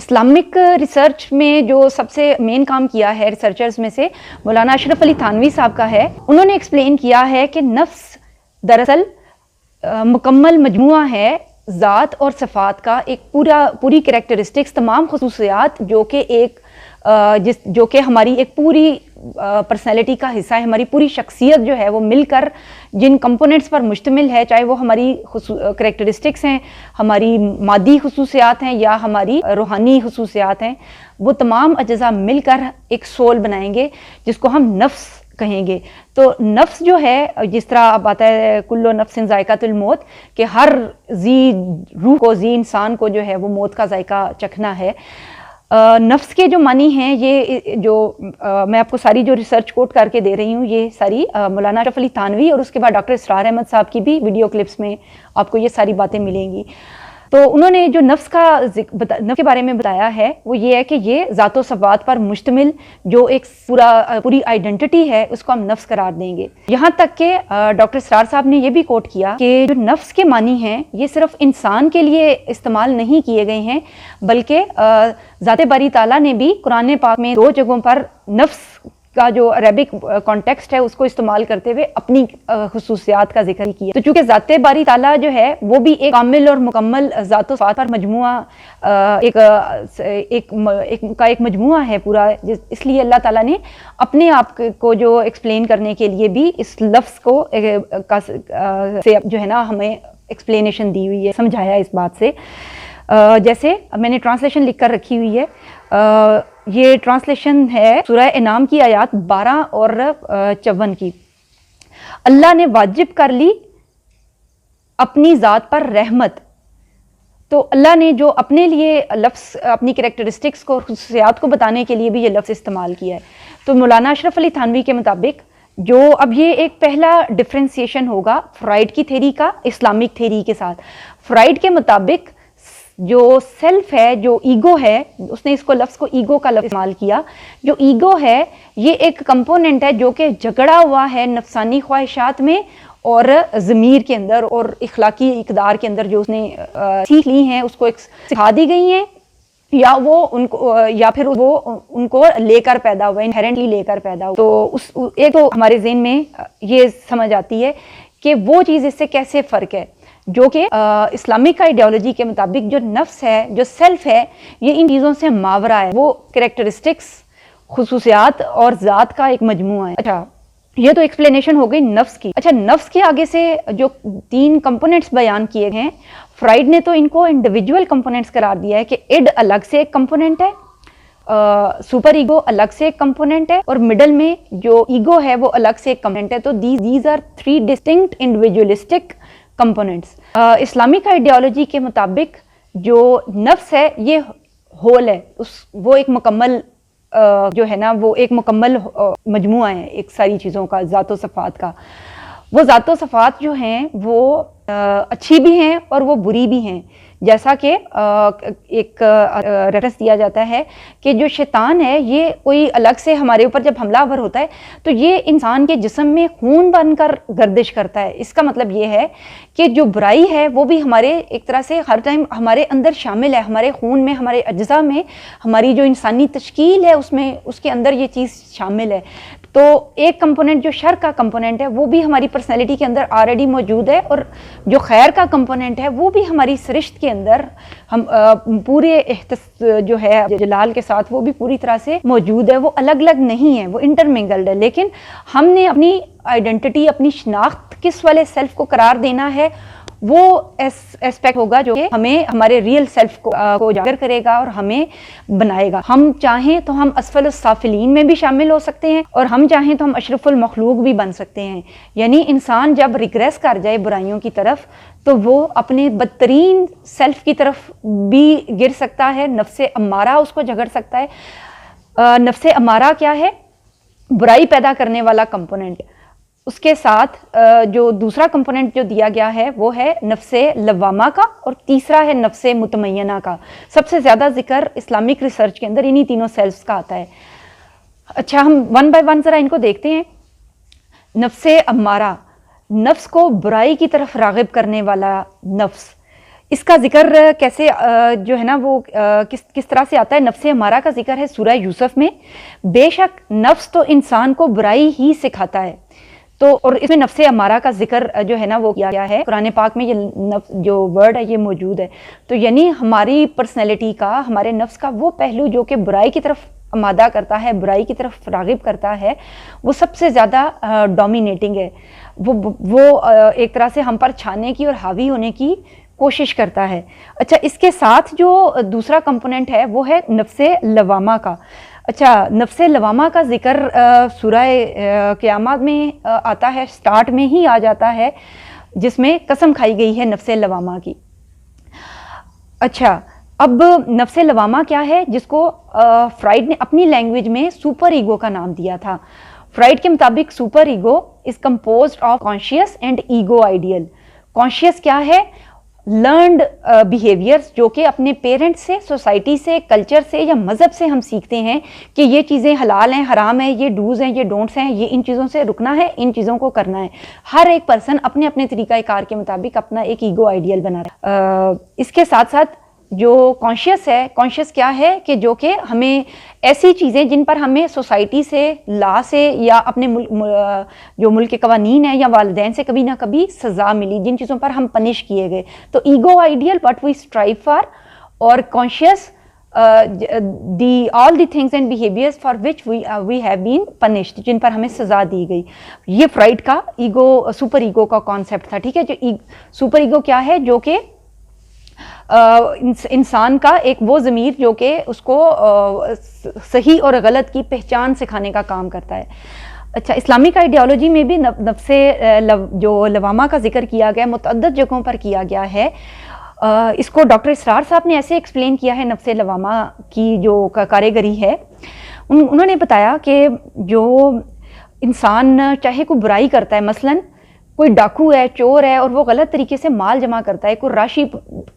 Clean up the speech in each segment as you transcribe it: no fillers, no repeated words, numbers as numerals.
Islamic research میں جو سب سے مین کام کیا ہے ریسرچرز میں سے مولانا اشرف علی تھانوی صاحب کا ہے. انہوں نے ایکسپلین کیا ہے کہ نفس دراصل مکمل مجموعہ ہے ذات اور صفات کا، ایک پوری کریکٹرسٹکس، تمام خصوصیات جو کہ ہماری ایک پوری پرسنالٹی کا حصہ ہے، ہماری پوری شخصیت جو ہے وہ مل کر جن کمپوننٹس پر مشتمل ہے، چاہے وہ ہماری کریکٹرسٹکس ہیں، ہماری مادی خصوصیات ہیں یا ہماری روحانی خصوصیات ہیں، وہ تمام اجزاء مل کر ایک سول بنائیں گے جس کو ہم نفس کہیں گے. تو نفس جو ہے، جس طرح اب آتا ہے کلو نفس ذائقۃ الموت، کہ ہر روح کو، انسان کو جو ہے وہ موت کا ذائقہ چکھنا ہے. نفس کے جو معنی ہیں، یہ جو میں آپ کو ساری جو ریسرچ کوٹ کر کے دے رہی ہوں، یہ ساری مولانا اشرف علی تھانوی اور اس کے بعد ڈاکٹر اسرار احمد صاحب کی بھی ویڈیو کلپس میں آپ کو یہ ساری باتیں ملیں گی. تو انہوں نے جو نفس کے بارے میں بتایا ہے وہ یہ ہے کہ یہ ذات و صفات پر مشتمل جو ایک پوری آئیڈینٹی ہے، اس کو ہم نفس قرار دیں گے. یہاں تک کہ ڈاکٹر اسرار صاحب نے یہ بھی کوٹ کیا کہ جو نفس کے معنی ہیں یہ صرف انسان کے لیے استعمال نہیں کیے گئے ہیں، بلکہ ذات باری تعالیٰ نے بھی قرآن پاک میں 2 جگہوں پر نفس کا جو عربک کانٹیکسٹ ہے اس کو استعمال کرتے ہوئے اپنی خصوصیات کا ذکر کیا. تو چونکہ ذات باری تعالیٰ جو ہے وہ بھی ایک کامل اور مکمل ذات و صفات پر مجموعہ ایک مجموعہ ہے پورا، اس لیے اللہ تعالیٰ نے اپنے آپ کو جو ایکسپلین کرنے کے لیے بھی اس لفظ کو سے جو ہے نا ہمیں ایکسپلینیشن دی ہوئی ہے، سمجھایا اس بات سے. جیسے میں نے ٹرانسلیشن لکھ کر رکھی ہوئی ہے، یہ ٹرانسلیشن ہے سورہ انعام کی آیات 12 اور 54 کی. اللہ نے واجب کر لی اپنی ذات پر رحمت. تو اللہ نے جو اپنے لیے لفظ، اپنی کریکٹرسٹکس کو، خصوصیات کو بتانے کے لیے بھی یہ لفظ استعمال کیا ہے. تو مولانا اشرف علی تھانوی کے مطابق جو اب یہ ایک پہلا ڈفرینسیشن ہوگا فرائڈ کی تھیری کا اسلامک تھیری کے ساتھ. فرائڈ کے مطابق جو سیلف ہے، جو ایگو ہے، اس نے اس کو لفظ کو ایگو کا لفظ استعمال کیا. جو ایگو ہے یہ ایک کمپوننٹ ہے جو کہ جھگڑا ہوا ہے نفسانی خواہشات میں اور ضمیر کے اندر اور اخلاقی اقدار کے اندر، جو اس نے سیکھ لی ہیں، اس کو سکھا دی گئی ہیں، یا وہ ان کو، یا پھر وہ ان کو لے کر پیدا ہوا، انہیرنٹلی لے کر پیدا ہوا. تو ایک تو ہمارے ذہن میں یہ سمجھ آتی ہے کہ وہ چیز اس سے کیسے فرق ہے، جو کہ اسلامک آئیڈیالوجی کے مطابق جو نفس ہے، جو سیلف ہے، یہ ان چیزوں سے ماورا ہے، وہ کریکٹرسٹکس، خصوصیات اور ذات کا ایک مجموعہ ہے. اچھا، یہ تو ایکسپلینیشن ہو گئی نفس کی. اچھا، نفس کے آگے سے جو 3 کمپوننٹس بیان کیے ہیں، فرائڈ نے تو ان کو انڈیویجول کمپوننٹس قرار دیا ہے کہ ایڈ الگ سے ایک کمپوننٹ ہے، سپر ایگو الگ سے ایک کمپوننٹ ہے، اور مڈل میں جو ایگو ہے وہ الگ سے ایک کمپوننٹ ہے. تو these are 3 distinct individualistic components. Islamic ideology کے مطابق جو نفس ہے یہ ہول ہے، وہ ایک مکمل جو ہے نا وہ ایک مکمل مجموعہ ہے ایک ساری چیزوں کا، ذات و صفات کا. وہ ذات و صفات جو ہیں وہ اچھی بھی ہیں اور وہ بری بھی ہیں. جیسا کہ ایک ریفرنس دیا جاتا ہے کہ جو شیطان ہے یہ کوئی الگ سے ہمارے اوپر جب حملہ آور ہوتا ہے تو یہ انسان کے جسم میں خون بن کر گردش کرتا ہے. اس کا مطلب یہ ہے کہ جو برائی ہے وہ بھی ہمارے ایک طرح سے ہر ٹائم ہمارے اندر شامل ہے، ہمارے خون میں، ہمارے اجزاء میں، ہماری جو انسانی تشکیل ہے اس میں، اس کے اندر یہ چیز شامل ہے. تو ایک کمپوننٹ جو شر کا کمپوننٹ ہے وہ بھی ہماری پرسنالٹی کے اندر آلریڈی موجود ہے، اور جو خیر کا کمپوننٹ ہے وہ بھی ہماری سرشت کے اندر ہم پورے جو ہے جلال کے ساتھ وہ بھی پوری طرح سے موجود ہے. وہ الگ الگ نہیں ہے، وہ انٹرمنگلڈ ہے. لیکن ہم نے اپنی آئیڈینٹی، اپنی شناخت کس والے سیلف کو قرار دینا ہے، وہ ایسپیکٹ ہوگا جو کہ ہمیں ہمارے ریئل سیلف کو اجاگر کرے گا اور ہمیں بنائے گا. ہم چاہیں تو ہم اسفل السافلین میں بھی شامل ہو سکتے ہیں، اور ہم چاہیں تو ہم اشرف المخلوق بھی بن سکتے ہیں. یعنی انسان جب ریگریس کر جائے برائیوں کی طرف تو وہ اپنے بدترین سیلف کی طرف بھی گر سکتا ہے. نفس امارہ اس کو جھگڑ سکتا ہے. نفس امارہ کیا ہے؟ برائی پیدا کرنے والا کمپوننٹ. اس کے ساتھ جو دوسرا کمپوننٹ جو دیا گیا ہے وہ ہے نفس لوامہ کا، اور تیسرا ہے نفس مطمئنہ کا. سب سے زیادہ ذکر اسلامک ریسرچ کے اندر انہی تینوں سیلفز کا آتا ہے. اچھا، ہم ون بائی ون ذرا ان کو دیکھتے ہیں. نفس امارہ، نفس کو برائی کی طرف راغب کرنے والا نفس، اس کا ذکر کیسے جو ہے نا وہ کس طرح سے آتا ہے؟ نفس امارہ کا ذکر ہے سورہ یوسف میں. بے شک نفس تو انسان کو برائی ہی سکھاتا ہے. تو اور اس میں نفس امارہ کا ذکر جو ہے نا وہ کیا ہے؟ قرآن پاک میں یہ جو ورڈ ہے یہ موجود ہے. تو یعنی ہماری پرسنالٹی کا، ہمارے نفس کا وہ پہلو جو کہ برائی کی طرف آمادہ کرتا ہے، برائی کی طرف راغب کرتا ہے، وہ سب سے زیادہ ڈومینیٹنگ ہے. وہ ایک طرح سے ہم پر چھانے کی اور حاوی ہونے کی کوشش کرتا ہے. اچھا، اس کے ساتھ جو دوسرا کمپوننٹ ہے وہ ہے نفس لوامہ کا. اچھا، نفس لوامہ کا ذکر سورہ قیامت میں آتا ہے، سٹارٹ میں ہی آ جاتا ہے، جس میں قسم کھائی گئی ہے نفس لوامہ کی. اچھا، اب نفس لوامہ کیا ہے؟ جس کو فرائڈ نے اپنی لینگویج میں سپر ایگو کا نام دیا تھا. فرائڈ کے مطابق super ego is composed of conscious and ego ideal. Conscious کیا ہے؟ لرنڈ بیہیویئرس جو کہ اپنے پیرنٹس سے، سوسائٹی سے، کلچر سے یا مذہب سے ہم سیکھتے ہیں کہ یہ چیزیں حلال ہیں، حرام ہیں، یہ ڈوز ہیں، یہ ڈونٹس ہیں، یہ ان چیزوں سے رکنا ہے، ان چیزوں کو کرنا ہے. ہر ایک پرسن اپنے اپنے طریقہ کار کے مطابق اپنا ایک ایگو آئیڈیل بنا رہا ہے. اس کے ساتھ ساتھ جو کانشیس ہے، کانشیس کیا ہے کہ جو کہ ہمیں ایسی چیزیں جن پر ہمیں سوسائٹی سے، لا سے یا اپنے جو ملک کے قوانین ہیں یا والدین سے کبھی نہ کبھی سزا ملی، جن چیزوں پر ہم پنش کیے گئے. تو ego ideal what we strive for, اور conscious all the things and behaviors for which we have been punished، جن پر ہمیں سزا دی گئی. یہ فرائڈ کا ایگو، سپر ایگو کا کانسیپٹ تھا. ٹھیک ہے، جو سپر ایگو کیا ہے؟ جو کہ انسان کا ایک وہ ضمیر جو کہ اس کو صحیح اور غلط کی پہچان سکھانے کا کام کرتا ہے. اچھا، اسلامک آئیڈیالوجی میں بھی نفس جو لوامہ کا ذکر کیا گیا، متعدد جگہوں پر کیا گیا ہے. اس کو ڈاکٹر اسرار صاحب نے ایسے ایکسپلین کیا ہے نفس لوامہ کی جو کاریگری ہے. انہوں نے بتایا کہ جو انسان چاہے کوئی برائی کرتا ہے، مثلاً کوئی ڈاکو ہے، چور ہے، اور وہ غلط طریقے سے مال جمع کرتا ہے، کوئی راشی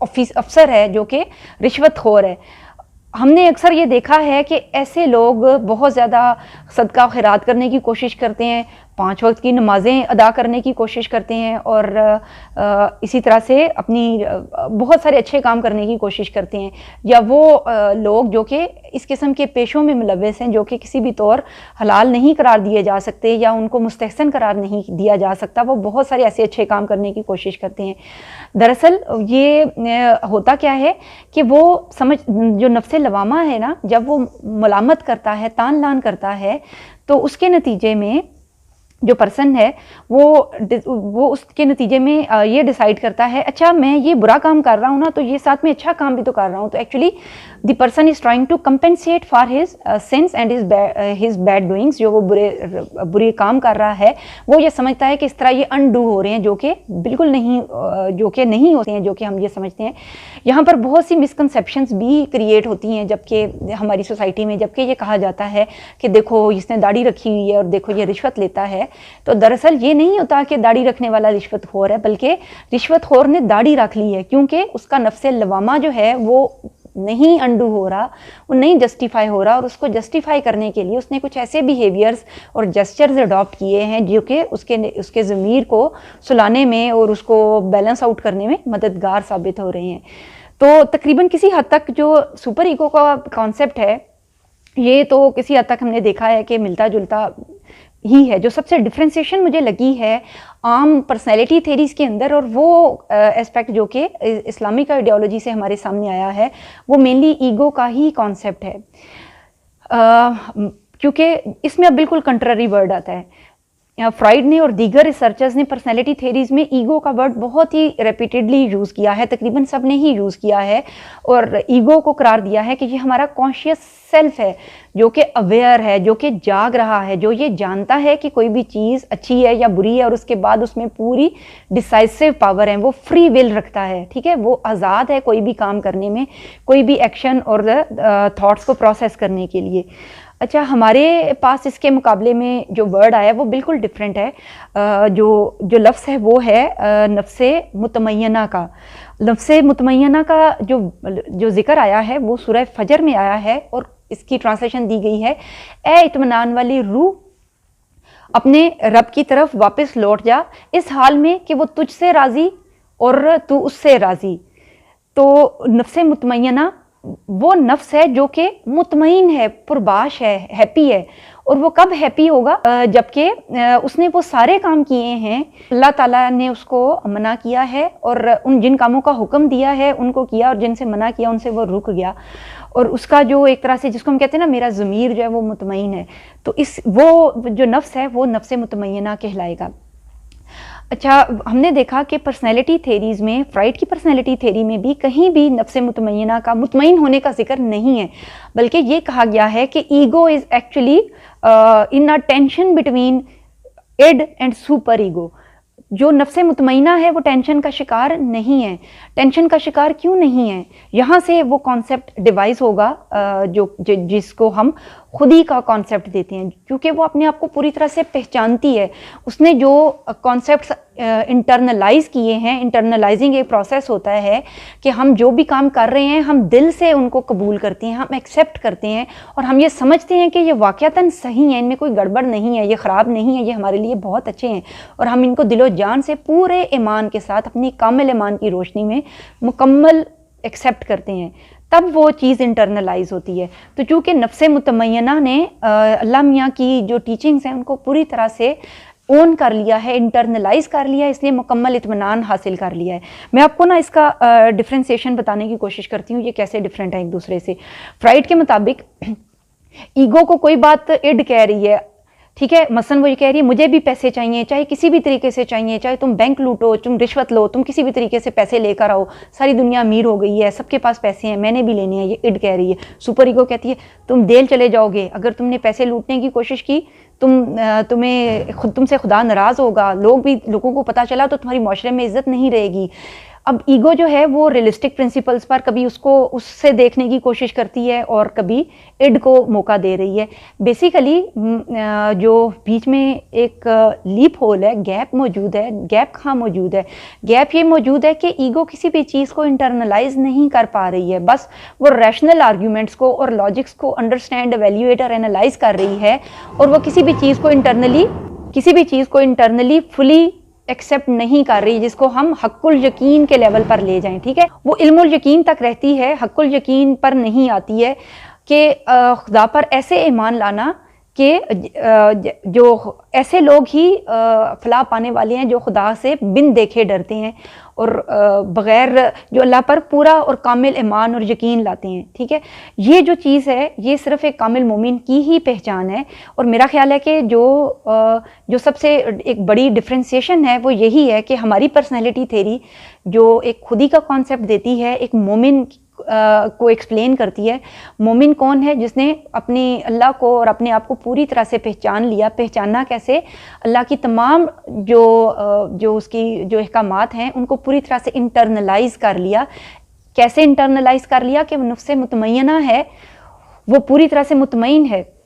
افسر ہے جو کہ رشوت خور ہے. ہم نے اکثر یہ دیکھا ہے کہ ایسے لوگ بہت زیادہ صدقہ و خیرات کرنے کی کوشش کرتے ہیں، 5 وقت کی نمازیں ادا کرنے کی کوشش کرتے ہیں، اور اسی طرح سے اپنی بہت سارے اچھے کام کرنے کی کوشش کرتے ہیں. یا وہ لوگ جو کہ اس قسم کے پیشوں میں ملوث ہیں جو کہ کسی بھی طور حلال نہیں قرار دیے جا سکتے یا ان کو مستحسن قرار نہیں دیا جا سکتا، وہ بہت سارے ایسے اچھے کام کرنے کی کوشش کرتے ہیں. دراصل یہ ہوتا کیا ہے کہ وہ جو نفس لوامہ ہے نا، جب وہ ملامت کرتا ہے، تان لان کرتا ہے، تو اس کے نتیجے میں جو پرسن ہے وہ اس کے نتیجے میں یہ ڈیسائیڈ کرتا ہے، اچھا میں یہ برا کام کر رہا ہوں نا، تو یہ ساتھ میں اچھا کام بھی تو کر رہا ہوں. تو actually the person is trying to compensate for his sins and his bad doings. جو وہ برے کام کر رہا ہے، وہ یہ سمجھتا ہے کہ اس طرح یہ انڈو ہو رہے ہیں، جو کہ بالکل نہیں، جو کہ نہیں ہوتے ہیں جو کہ ہم یہ سمجھتے ہیں. یہاں پر بہت سی مسکنسیپشنز بھی کریٹ ہوتی ہیں جبکہ ہماری سوسائٹی میں، جبکہ یہ کہا جاتا ہے کہ دیکھو اس نے داڑھی رکھی ہوئی ہے اور دیکھو یہ رشوت لیتا ہے. تو دراصل یہ نہیں ہوتا کہ داڑھی رکھنے والا رشوت خور ہے، بلکہ رشوت خور نے داڑھی رکھ لی ہے کیونکہ اس کا نفس لوامہ جو ہے وہ نہیں انڈو ہو رہا، وہ نہیں جسٹیفائی ہو رہا، اور اس کو جسٹیفائی کرنے کے لیے اس نے کچھ ایسے بیہیویئرز اور جسچرز اڈاپٹ کیے ہیں جو کہ اس کے ضمیر کو سلانے میں اور اس کو بیلنس آؤٹ کرنے میں مددگار ثابت ہو رہے ہیں. تو تقریباً کسی حد تک جو سپر ایگو کا کانسیپٹ ہے، یہ تو کسی حد تک ہم نے دیکھا ہے کہ ملتا جلتا ہی ہے. جو سب سے ڈفرینسیشن مجھے لگی ہے عام پرسنالٹی تھیریز کے اندر، اور وہ اسپیکٹ جو کہ اسلامک آئیڈیالوجی سے ہمارے سامنے آیا ہے، وہ مینلی ایگو کا ہی کانسیپٹ ہے، کیونکہ اس میں اب بالکل کنٹرری ورڈ آتا ہے. فرائڈ نے اور دیگر ریسرچرز نے پرسنالٹی تھیریز میں ایگو کا ورڈ بہت ہی ریپیٹیڈلی یوز کیا ہے، تقریباً سب نے ہی یوز کیا ہے، اور ایگو کو قرار دیا ہے کہ یہ ہمارا کانشیس سیلف ہے جو کہ اویئر ہے، جو کہ جاگ رہا ہے، جو یہ جانتا ہے کہ کوئی بھی چیز اچھی ہے یا بری ہے، اور اس کے بعد اس میں پوری ڈیسائسو پاور ہے، وہ فری ول رکھتا ہے. ٹھیک ہے، وہ آزاد ہے کوئی بھی کام کرنے میں، کوئی بھی ایکشن اور تھاٹس کو پروسیس کرنے کے لیے. اچھا، ہمارے پاس اس کے مقابلے میں جو ورڈ آیا ہے وہ بالکل ڈفرینٹ ہے. جو لفظ ہے وہ ہے نفس مطمئنہ کا. نفس مطمئنہ کا جو ذکر آیا ہے وہ سورہ فجر میں آیا ہے، اور اس کی ٹرانسلیشن دی گئی ہے، اے اطمینان والی روح، اپنے رب کی طرف واپس لوٹ جا، اس حال میں کہ وہ تجھ سے راضی اور تو اس سے راضی. تو نفس مطمئنہ وہ نفس ہے جو کہ مطمئن ہے، پرباش ہے، ہیپی ہے. اور وہ کب ہیپی ہوگا؟ جبکہ اس نے وہ سارے کام کیے ہیں، اللہ تعالیٰ نے اس کو منع کیا ہے، اور ان جن کاموں کا حکم دیا ہے ان کو کیا، اور جن سے منع کیا ان سے وہ رک گیا. اور اس کا جو ایک طرح سے جس کو ہم کہتے ہیں نا میرا ضمیر جو ہے وہ مطمئن ہے، تو وہ جو نفس ہے وہ نفس مطمئنہ کہلائے گا. اچھا، ہم نے دیکھا کہ پرسنالٹی تھیریز میں، فرائڈ کی پرسنالٹی تھیری میں بھی کہیں بھی نفس مطمئنہ کا، مطمئن ہونے کا ذکر نہیں ہے، بلکہ یہ کہا گیا ہے کہ ego is actually in a tension between id and super ego. جو نفس مطمئنہ ہے وہ ٹینشن کا شکار نہیں ہے. ٹینشن کا شکار کیوں نہیں ہے؟ یہاں سے وہ کانسیپٹ ڈیوائز ہوگا جس کو ہم خودی کا کانسیپٹ دیتے ہیں، کیونکہ وہ اپنے آپ کو پوری طرح سے پہچانتی ہے. اس نے جو کانسیپٹس انٹرنلائز کیے ہیں، انٹرنلائزنگ ایک پروسیس ہوتا ہے کہ ہم جو بھی کام کر رہے ہیں ہم دل سے ان کو قبول کرتے ہیں، ہم ایکسیپٹ کرتے ہیں، اور ہم یہ سمجھتے ہیں کہ یہ واقعتاً صحیح ہیں، ان میں کوئی گڑبڑ نہیں ہے، یہ خراب نہیں ہے، یہ ہمارے لیے بہت اچھے ہیں، اور ہم ان کو دل و جان سے پورے ایمان کے ساتھ اپنی کامل ایمان کی روشنی میں مکمل ایکسیپٹ کرتے ہیں. تب وہ چیز انٹرنلائز ہوتی ہے. تو چونکہ نفس مطمئنہ نے اللہ میاں کی جو ٹیچنگز ہیں ان کو پوری طرح سے اون کر لیا ہے، انٹرنلائز کر لیا ہے، اس لیے مکمل اطمینان حاصل کر لیا ہے. میں آپ کو نا اس کا ڈفرینسیشن بتانے کی کوشش کرتی ہوں، یہ کیسے ڈفرینٹ ہے ایک دوسرے سے. فرائڈ کے مطابق ایگو کو کوئی بات ایڈ کہہ رہی ہے، ٹھیک ہے، مثلا وہ یہ کہہ رہی ہے مجھے بھی پیسے چاہیے، چاہے کسی بھی طریقے سے چاہیے، چاہے تم بینک لوٹو، تم رشوت لو، تم کسی بھی طریقے سے پیسے لے کر آؤ، ساری دنیا امیر ہو گئی ہے، سب کے پاس پیسے ہیں، میں نے بھی لینے ہیں، یہ ایڈ کہہ رہی ہے. سپر ایگو کہتی ہے تم دیر چلے جاؤ گے، اگر تم نے پیسے لوٹنے کی کوشش کی تم سے خدا ناراض ہوگا، لوگوں کو پتہ چلا تو تمہاری معاشرے میں عزت نہیں رہے گی. اب ایگو جو ہے وہ ریئلسٹک پرنسپلز پر کبھی اس سے دیکھنے کی کوشش کرتی ہے اور کبھی ایڈ کو موقع دے رہی ہے. بیسیکلی جو بیچ میں ایک لیپ ہول ہے، گیپ موجود ہے. گیپ کہاں موجود ہے؟ گیپ یہ موجود ہے کہ ایگو کسی بھی چیز کو انٹرنلائز نہیں کر پا رہی ہے، بس وہ ریشنل آرگیومنٹس کو اور لاجکس کو انڈرسٹینڈ، ایویلیویٹ اور اینالائز کر رہی ہے، اور وہ کسی بھی چیز کو انٹرنلی فلی ایکسیپٹ نہیں کر رہی، جس کو ہم حق الیقین کے لیول پر لے جائیں. ٹھیک ہے، وہ علم الیقین تک رہتی ہے، حق الیقین پر نہیں آتی ہے کہ خدا پر ایسے ایمان لانا کہ جو ایسے لوگ ہی فلاح پانے والے ہیں جو خدا سے بن دیکھے ڈرتے ہیں، اور بغیر جو اللہ پر پورا اور کامل ایمان اور یقین لاتے ہیں. ٹھیک ہے، یہ جو چیز ہے یہ صرف ایک کامل مومن کی ہی پہچان ہے. اور میرا خیال ہے کہ جو سب سے ایک بڑی ڈفرینسیشن ہے وہ یہی ہے کہ ہماری پرسنالٹی تھیری جو ایک خودی کا کانسیپٹ دیتی ہے، ایک مومن کو ایکسپلین کرتی ہے. مومن کون ہے؟ جس نے اپنی اللہ کو اور اپنے آپ کو پوری طرح سے پہچان لیا. پہچاننا کیسے؟ اللہ کی تمام جو اس کی جو احکامات ہیں ان کو پوری طرح سے انٹرنلائز کر لیا. کیسے انٹرنلائز کر لیا؟ کہ نفس مطمئنہ ہے، وہ پوری طرح سے مطمئن ہے